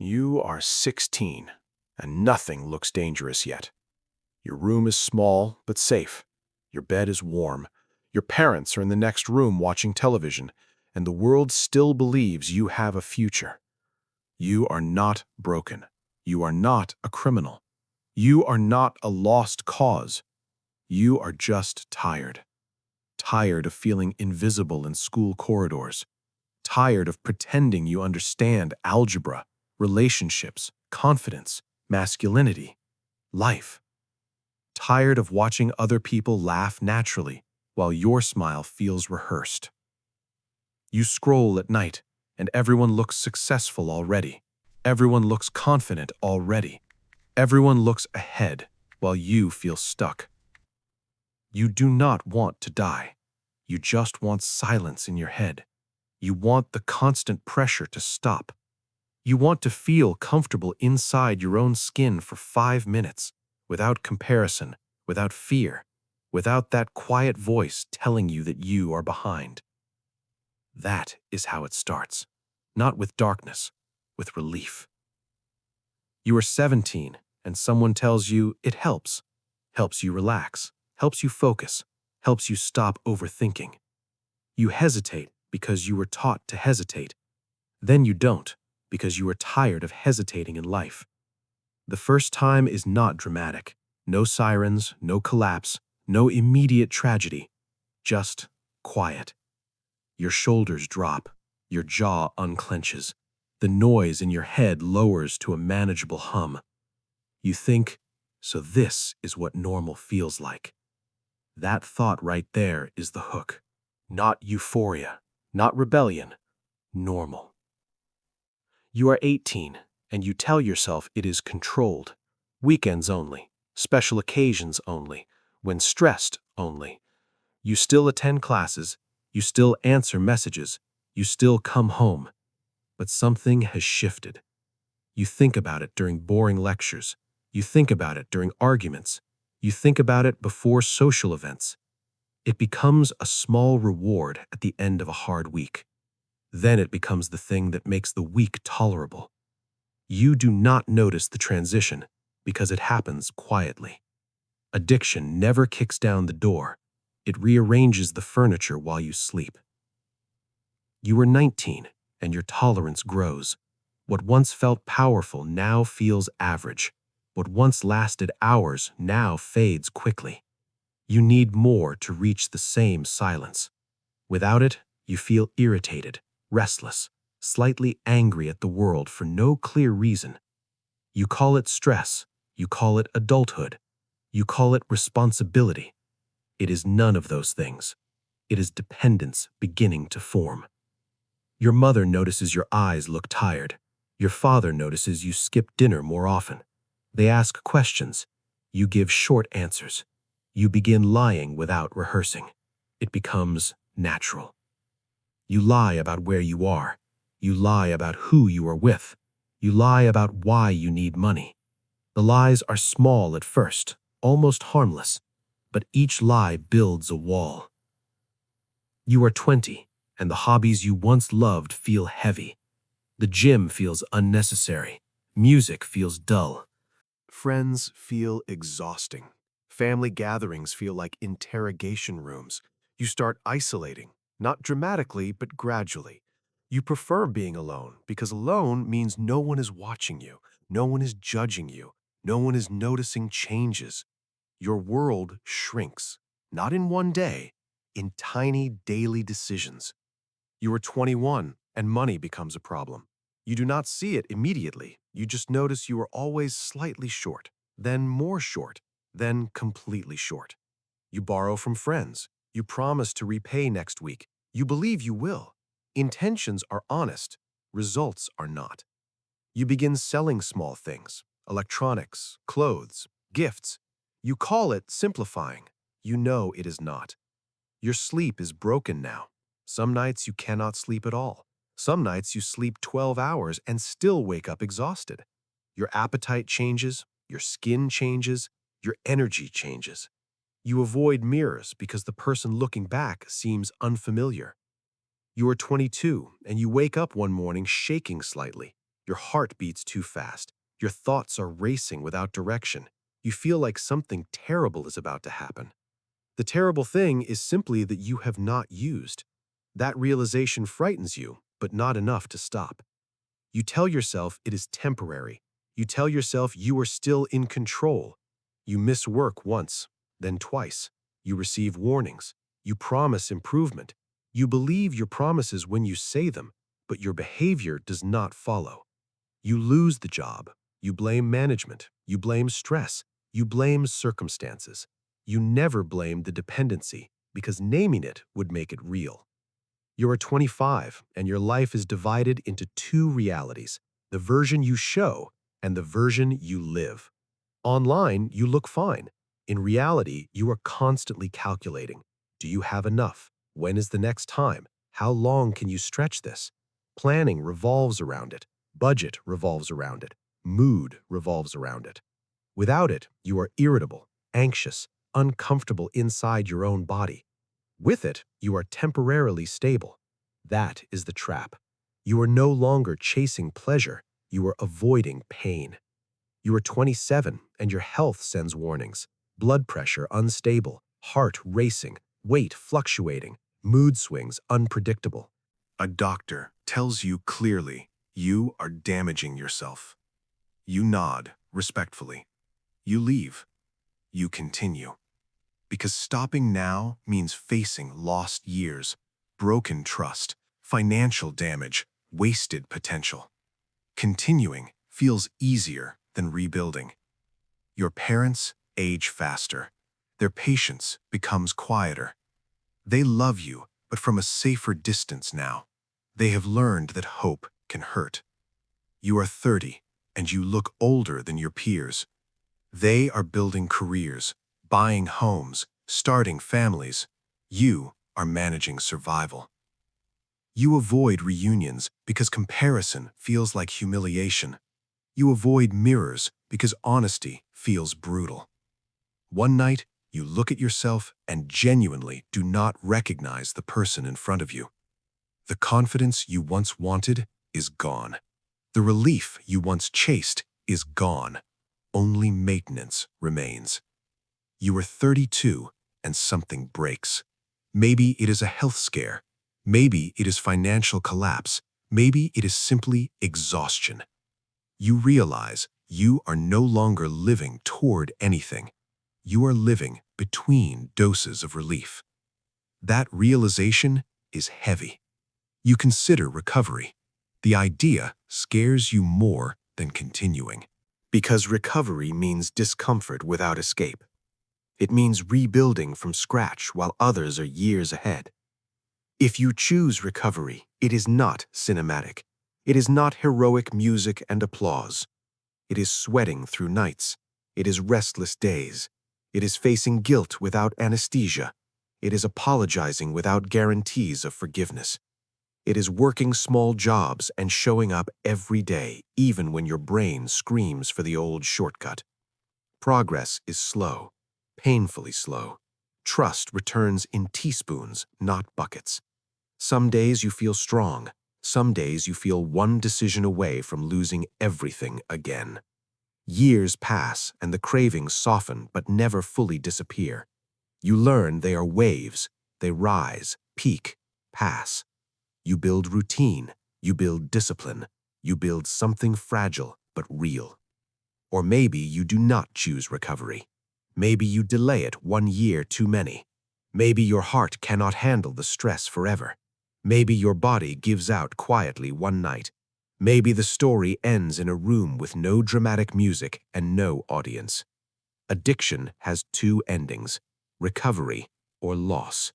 You are 16, and nothing looks dangerous yet. Your room is small but safe. Your bed is warm. Your parents are in the next room watching television, and the world still believes you have a future. You are not broken. You are not a criminal. You are not a lost cause. You are just tired. Tired of feeling invisible in school corridors. Tired of pretending you understand algebra, relationships, confidence, masculinity, life. Tired of watching other people laugh naturally while your smile feels rehearsed. You scroll at night and everyone looks successful already. Everyone looks confident already. Everyone looks ahead while you feel stuck. You do not want to die. You just want silence in your head. You want the constant pressure to stop. You want to feel comfortable inside your own skin for 5 minutes, without comparison, without fear, without that quiet voice telling you that you are behind. That is how it starts, not with darkness, with relief. You are 17, and someone tells you it helps you relax, helps you focus, helps you stop overthinking. You hesitate because you were taught to hesitate. Then you don't, because you are tired of hesitating in life. The first time is not dramatic. No sirens, no collapse, no immediate tragedy. Just quiet. Your shoulders drop. Your jaw unclenches. The noise in your head lowers to a manageable hum. You think, so this is what normal feels like. That thought right there is the hook. Not euphoria, not rebellion, normal. You are 18, and you tell yourself it is controlled. Weekends only, special occasions only, when stressed only. You still attend classes, you still answer messages, you still come home. But something has shifted. You think about it during boring lectures. You think about it during arguments. You think about it before social events. It becomes a small reward at the end of a hard week. Then it becomes the thing that makes the week tolerable. You do not notice the transition because it happens quietly. Addiction never kicks down the door. It rearranges the furniture while you sleep. You are 19, and your tolerance grows. What once felt powerful now feels average. What once lasted hours now fades quickly. You need more to reach the same silence. Without it, you feel irritated, restless, slightly angry at the world for no clear reason. You call it stress. You call it adulthood. You call it responsibility. It is none of those things. It is dependence beginning to form. Your mother notices your eyes look tired. Your father notices you skip dinner more often. They ask questions. You give short answers. You begin lying without rehearsing. It becomes natural. You lie about where you are. You lie about who you are with. You lie about why you need money. The lies are small at first, almost harmless, but each lie builds a wall. You are 20, and the hobbies you once loved feel heavy. The gym feels unnecessary. Music feels dull. Friends feel exhausting. Family gatherings feel like interrogation rooms. You start isolating, not dramatically, but gradually. You prefer being alone because alone means no one is watching you, no one is judging you, no one is noticing changes. Your world shrinks, not in one day, in tiny daily decisions. You are 21 and money becomes a problem. You do not see it immediately. You just notice you are always slightly short, then more short, then completely short. You borrow from friends. You promise to repay next week. You believe you will. Intentions are honest. Results are not. You begin selling small things, electronics, clothes, gifts. You call it simplifying. You know it is not. Your sleep is broken now. Some nights you cannot sleep at all. Some nights you sleep 12 hours and still wake up exhausted. Your appetite changes, your skin changes, your energy changes. You avoid mirrors because the person looking back seems unfamiliar. You are 22 and you wake up one morning shaking slightly. Your heart beats too fast. Your thoughts are racing without direction. You feel like something terrible is about to happen. The terrible thing is simply that you have not used. That realization frightens you, but not enough to stop. You tell yourself it is temporary. You tell yourself you are still in control. You miss work once, then twice. You receive warnings. You promise improvement. You believe your promises when you say them, but your behavior does not follow. You lose the job. You blame management. You blame stress. You blame circumstances. You never blame the dependency because naming it would make it real. You are 25 and your life is divided into two realities, the version you show and the version you live. Online, you look fine. In reality, you are constantly calculating. Do you have enough? When is the next time? How long can you stretch this? Planning revolves around it. Budget revolves around it. Mood revolves around it. Without it, you are irritable, anxious, uncomfortable inside your own body. With it, you are temporarily stable. That is the trap. You are no longer chasing pleasure. You are avoiding pain. You are 27 and your health sends warnings. Blood pressure unstable, heart racing, weight fluctuating, mood swings unpredictable. A doctor tells you clearly you are damaging yourself. You nod respectfully. You leave. You continue. Because stopping now means facing lost years, broken trust, financial damage, wasted potential. Continuing feels easier than rebuilding. Your parents age faster. Their patience becomes quieter. They love you, but from a safer distance now. They have learned that hope can hurt. You are 30, and you look older than your peers. They are building careers, buying homes, starting families. You are managing survival. You avoid reunions because comparison feels like humiliation. You avoid mirrors because honesty feels brutal. One night, you look at yourself and genuinely do not recognize the person in front of you. The confidence you once wanted is gone. The relief you once chased is gone. Only maintenance remains. You are 32 and something breaks. Maybe it is a health scare. Maybe it is financial collapse. Maybe it is simply exhaustion. You realize you are no longer living toward anything. You are living between doses of relief. That realization is heavy. You consider recovery. The idea scares you more than continuing. Because recovery means discomfort without escape. It means rebuilding from scratch while others are years ahead. If you choose recovery, it is not cinematic. It is not heroic music and applause. It is sweating through nights. It is restless days. It is facing guilt without anesthesia. It is apologizing without guarantees of forgiveness. It is working small jobs and showing up every day, even when your brain screams for the old shortcut. Progress is slow, painfully slow. Trust returns in teaspoons, not buckets. Some days you feel strong. Some days you feel one decision away from losing everything again. Years pass and the cravings soften but never fully disappear. You learn they are waves. They rise, peak, pass. You build routine. You build discipline. You build something fragile but real. Or maybe you do not choose recovery. Maybe you delay it 1 year too many. Maybe your heart cannot handle the stress forever. Maybe your body gives out quietly one night. Maybe the story ends in a room with no dramatic music and no audience. Addiction has two endings, recovery or loss.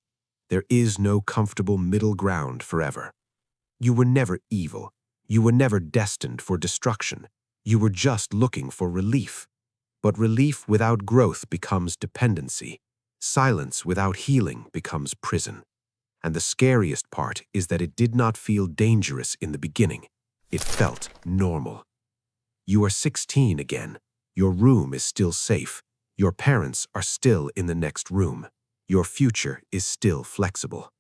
There is no comfortable middle ground forever. You were never evil. You were never destined for destruction. You were just looking for relief. But relief without growth becomes dependency. Silence without healing becomes prison. And the scariest part is that it did not feel dangerous in the beginning. It felt normal. You are 16 again. Your room is still safe. Your parents are still in the next room. Your future is still flexible.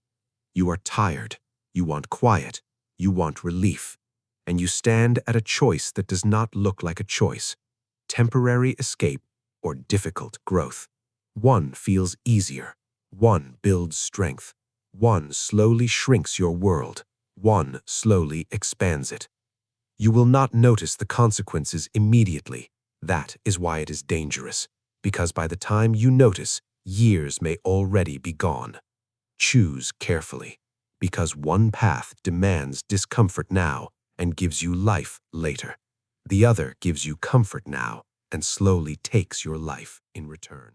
You are tired. You want quiet. You want relief. and you stand at a choice that does not look like a choice: temporary escape or difficult growth. One feels easier. One builds strength. One slowly shrinks your world. One slowly expands it. You will not notice the consequences immediately. That is why it is dangerous, because by the time you notice, years may already be gone. Choose carefully, because one path demands discomfort now and gives you life later. The other gives you comfort now and slowly takes your life in return.